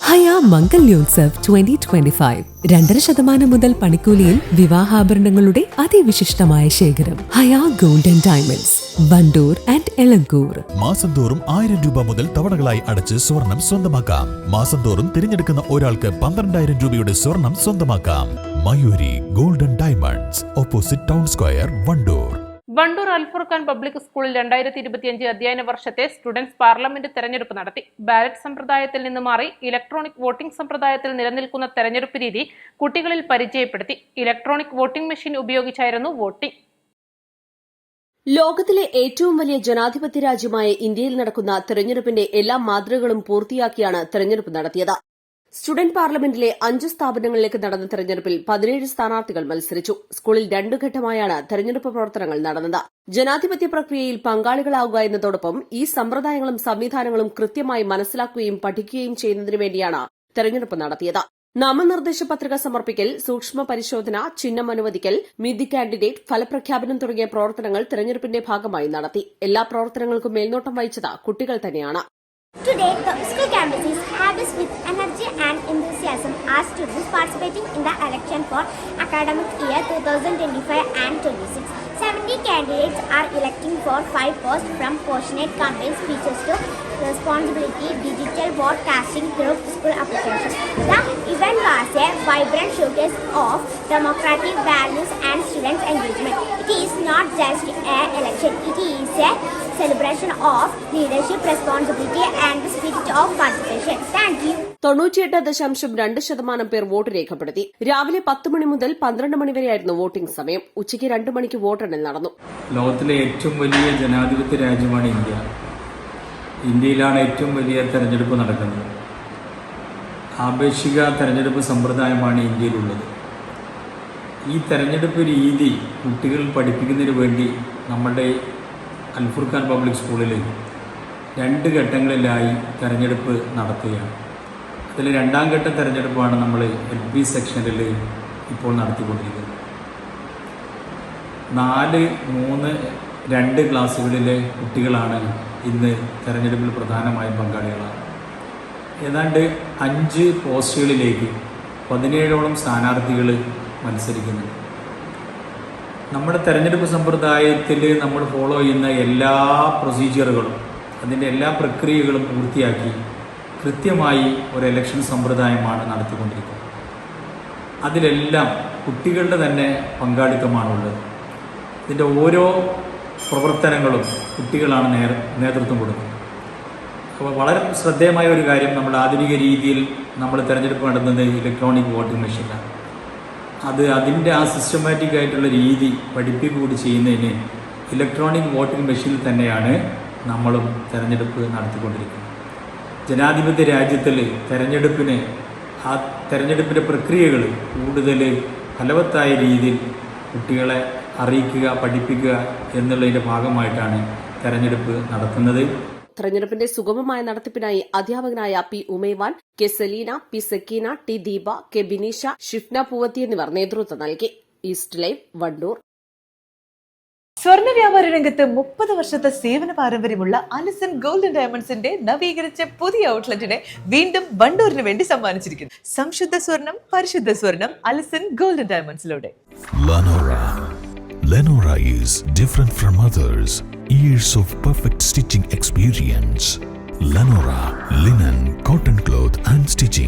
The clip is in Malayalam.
ഹയ മംഗല്യോത്സവ് 2025 2.5% മുതൽ പണിക്കൂലിയിൽ വിവാഹാഭരണങ്ങളുടെ അതിവിശിഷ്ടമായ ശേഖരം. Haya gold and diamonds, Wandoor and Elankur. മാസം തോറും 1000 രൂപ മുതൽ തവണകളായി അടച്ച് സ്വർണം സ്വന്തമാക്കാം. മാസം തോറും തിരഞ്ഞെടുക്കുന്ന ഒരാൾക്ക് 12,000 രൂപയുടെ സ്വർണം സ്വന്തമാക്കാം. Mayuri gold and diamonds, opposite town square, Wandoor. Wandoor Al Furqan public സ്കൂളിൽ 2025 അധ്യയന വർഷത്തെ സ്റ്റുഡൻസ് പാർലമെന്റ് തെരഞ്ഞെടുപ്പ് നടത്തി. ബാലറ്റ് സമ്പ്രദായത്തിൽ നിന്ന് മാറി ഇലക്ട്രോണിക് വോട്ടിംഗ് സമ്പ്രദായത്തിൽ നിലനിൽക്കുന്ന തെരഞ്ഞെടുപ്പ് രീതി കുട്ടികളിൽ പരിചയപ്പെടുത്തി. ഇലക്ട്രോണിക് വോട്ടിംഗ് മെഷീൻ ഉപയോഗിച്ചായിരുന്നു വോട്ടിംഗ്. ലോകത്തിലെ ഏറ്റവും വലിയ ജനാധിപത്യ രാജ്യമായ ഇന്ത്യയിൽ നടക്കുന്ന തെരഞ്ഞെടുപ്പിന്റെ എല്ലാ മാതൃകകളും പൂർത്തിയാക്കിയാണ് തെരഞ്ഞെടുപ്പ് നടത്തിയത്. സ്റ്റുഡന്റ് പാർലമെന്റിലെ 5 സ്ഥാപനങ്ങളിലേക്ക് നടന്ന തെരഞ്ഞെടുപ്പിൽ 17 സ്ഥാനാർത്ഥികൾ മത്സരിച്ചു. സ്കൂളിൽ 2 ഘട്ടമായാണ് തെരഞ്ഞെടുപ്പ് പ്രവർത്തനങ്ങൾ നടന്നത്. ജനാധിപത്യ പ്രക്രിയയിൽ പങ്കാളികളാവുക എന്നതോടൊപ്പം ഈ സമ്പ്രദായങ്ങളും സംവിധാനങ്ങളും കൃത്യമായി മനസ്സിലാക്കുകയും പഠിക്കുകയും ചെയ്യുന്നതിനു വേണ്ടിയാണ് തെരഞ്ഞെടുപ്പ് നടത്തിയത്. നാമനിർദ്ദേശ പത്രിക സമർപ്പിക്കൽ, സൂക്ഷ്മ പരിശോധന, ചിഹ്നം അനുവദിക്കൽ, മീറ്റ് ദി കാൻഡിഡേറ്റ്, ഫലപ്രഖ്യാപനം തുടങ്ങിയ പ്രവർത്തനങ്ങൾ തെരഞ്ഞെടുപ്പിന്റെ ഭാഗമായി നടത്തി. എല്ലാ പ്രവർത്തനങ്ങൾക്കും മേൽനോട്ടം വഹിച്ചത് കുട്ടികൾ തന്നെയാണ്. Today, the school campus is harvest with energy and enthusiasm as students participating in the election for academic year 2025 and 26. 70 candidates are electing for 5 posts, from passionate campaign speeches to responsibility digital vote casting through school applications. The event was a vibrant showcase of democratic values and students' engagement. It is not just an election; it is a celebration of leadership, responsibility and the spirit of participation. Thank you. 98.2% പേർ വോട്ട് രേഖപ്പെടുത്തി. രാവിലെ 10 മണി മുതൽ 12 മണി വരെയായിരുന്നു വോട്ടിംഗ് സമയം. ഉച്ചയ്ക്ക് 2 മണിക്ക് വോട്ടെണ്ണൽ നടന്നു. ലോകത്തിലെ ഏറ്റവും വലിയ ജനാധിപത്യ രാജ്യമാണ് ഇന്ത്യ. ഇന്ത്യയിലാണ് ഏറ്റവും വലിയ തെരഞ്ഞെടുപ്പ് നടക്കുന്നത്. ആപേക്ഷിക തെരഞ്ഞെടുപ്പ് സമ്പ്രദായമാണ് ഇന്ത്യയിലുള്ളത്. ഈ തെരഞ്ഞെടുപ്പ് രീതി കുട്ടികൾ പഠിപ്പിക്കുന്നതിന് വേണ്ടി നമ്മുടെ അൽഫുർഖാൻ പബ്ലിക് സ്കൂളിൽ 2 ഘട്ടങ്ങളിലായി തെരഞ്ഞെടുപ്പ് നടത്തുകയാണ്. അതിൽ 2ാം ഘട്ട തെരഞ്ഞെടുപ്പാണ് നമ്മൾ LP സെക്ഷനിൽ ഇപ്പോൾ നടത്തിക്കൊണ്ടിരിക്കുന്നത്. 4, 3, 2 ക്ലാസ്സുകളിലെ കുട്ടികളാണ് ഇന്ന് തെരഞ്ഞെടുപ്പിൽ പ്രധാനമായും പങ്കാളികളാണ്. ഏതാണ്ട് 5 പോസ്റ്റുകളിലേക്ക് 17ഓളം സ്ഥാനാർത്ഥികൾ മത്സരിക്കുന്നുണ്ട്. നമ്മുടെ തെരഞ്ഞെടുപ്പ് സമ്പ്രദായത്തിൽ നമ്മൾ ഫോളോ ചെയ്യുന്ന എല്ലാ പ്രൊസീജിയറുകളും, അതിൻ്റെ എല്ലാ പ്രക്രിയകളും പൂർത്തിയാക്കി കൃത്യമായി ഒരു ഇലക്ഷൻ സമ്പ്രദായമാണ് നടത്തിക്കൊണ്ടിരിക്കുന്നത്. അതിലെല്ലാം കുട്ടികളുടെ തന്നെ പങ്കാളിത്തമാണുള്ളത്. ഇതിൻ്റെ ഓരോ പ്രവർത്തനങ്ങളും കുട്ടികളാണ് നേതൃത്വം കൊടുക്കുന്നത്. അപ്പോൾ വളരെ ശ്രദ്ധേയമായ ഒരു കാര്യം, നമ്മുടെ ആധുനിക രീതിയിൽ നമ്മൾ തിരഞ്ഞെടുപ്പ് നടത്തുന്നത് ഇലക്ട്രോണിക് വോട്ടിംഗ് മെഷീനാണ്. അതിൻ്റെ ആ സിസ്റ്റമാറ്റിക് ആയിട്ടുള്ള രീതി പഠിപ്പിക്കുക കൂടി ചെയ്യുന്നതിന് ഇലക്ട്രോണിക് വോട്ടിംഗ് മെഷീനിൽ തന്നെയാണ് നമ്മളും തിരഞ്ഞെടുപ്പ് നടത്തിക്കൊണ്ടിരിക്കുന്നത്. ജനാധിപത്യ രാജ്യത്തിൽ ആ തെരഞ്ഞെടുപ്പിൻ്റെ പ്രക്രിയകൾ കൂടുതൽ ഫലവത്തായ രീതിയിൽ കുട്ടികളെ അറിയിക്കുക, പഠിപ്പിക്കുക എന്നുള്ളതിൻ്റെ ഭാഗമായിട്ടാണ് തെരഞ്ഞെടുപ്പ് നടത്തുന്നത്. തെരഞ്ഞെടുപ്പിന്റെ സുഗമമായ നടത്തിപ്പിനായി അധ്യാപകനായ P Umaivan, K Saleena, P Sakeena, T Deepa, K Bineesha, Shifna Poovathi എന്നിവർ നേതൃത്വം നൽകി. East Live, Wandoor. സ്വർണ്ണ വ്യാപാര രംഗത്ത് 30 വർഷത്തെ സേവന പാരമ്പര്യമുള്ള അലിസൺ ഗോൾഡ് ആൻഡ് ഡയമണ്ട്സിന്റെ നവീകരിച്ച പുതിയ ഔട്ട്ലെറ്റിനെ വീണ്ടും വണ്ടൂരിന് വേണ്ടി സമ്മാനിച്ചിരിക്കുന്നു. സംശുദ്ധ സ്വർണം, പരിശുദ്ധ സ്വർണം, അലിസൺ ഗോൾഡ് ആൻഡ് ഡയമണ്ട്സിലൂടെ. Lenora is different from others. Years of perfect stitching experience. Lenora linen, cotton cloth and stitching.